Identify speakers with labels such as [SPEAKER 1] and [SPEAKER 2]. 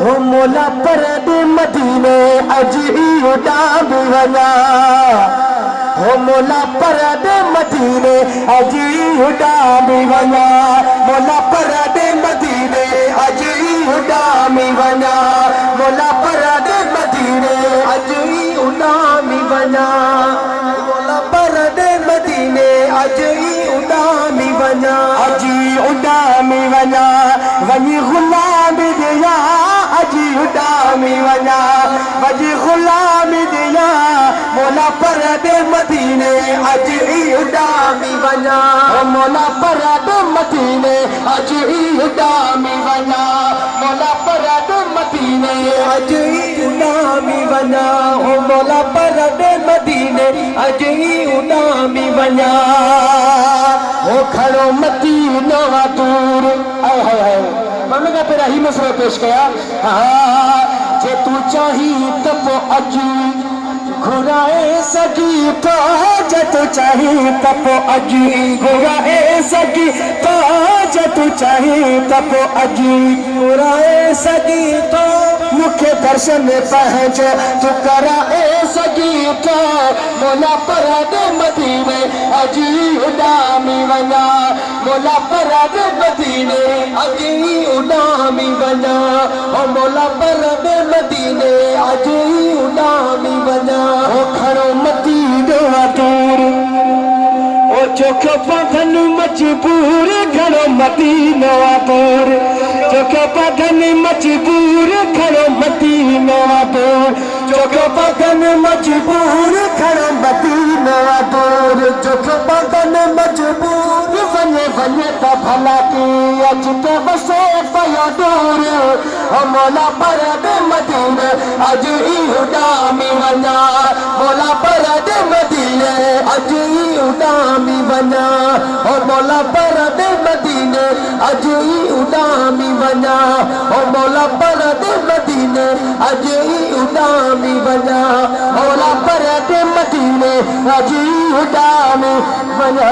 [SPEAKER 1] मोला परद मदीने अजी उड़ाम वना हो मोला परद मदीने अजी उड़ाम वना मोला परद मदीने अजी उड़ाम वना मोला परद मदीने अजी उड़ाम वना मोला परद मदीने अजी उड़ाम वना अजी उड़ाम वना वनी गुलाम दिया अजी उड़ामी वना वजी गुलामी दिया मोला परद मदीने अजी उड़ामी वना मोला परद मदीने अजी उड़ामी वना मोला परद मदीने अजी उड़ामी वना हो मोला परद मदीने अजी उड़ामी वना हो खड़ो मदीना दूर मम्मी का तेरा ही मसला पेश किया जे तू चाही तब अजी घुराए सगी तो जे तू चाही तब अजी घुराए सगी तो जे तू चाही तब अजी घुराए सगी तो मुख्य दर्शन पहुंच तू कराए सगी तो मोला परद मदीने अजी उड़ामी वना मोला परद मदीने अजी उड़ामी वना ओ मोला परद मदीने अजी उड़ामी वना ओ खड़ो मदीने दूर ओ चोख पधन मजबूर खड़ो मदीना दूर चोख पधन मजबूर खड़ो मदीना दूर चोख पधन मजबूर खड़ो मदीना दूर चोख पधन मजबूर वने वने त भला की अज के बसे पयो दूर ओ मोला परद मदीने अज उड़ामी वना मोला परद मदीने अज उड़ामी वना ओ मोला परद मदीने अज उड़ामी वना ओ मोला परद मदीने अज उड़ामी वना मोला परद मदीने अज उड़ामी वना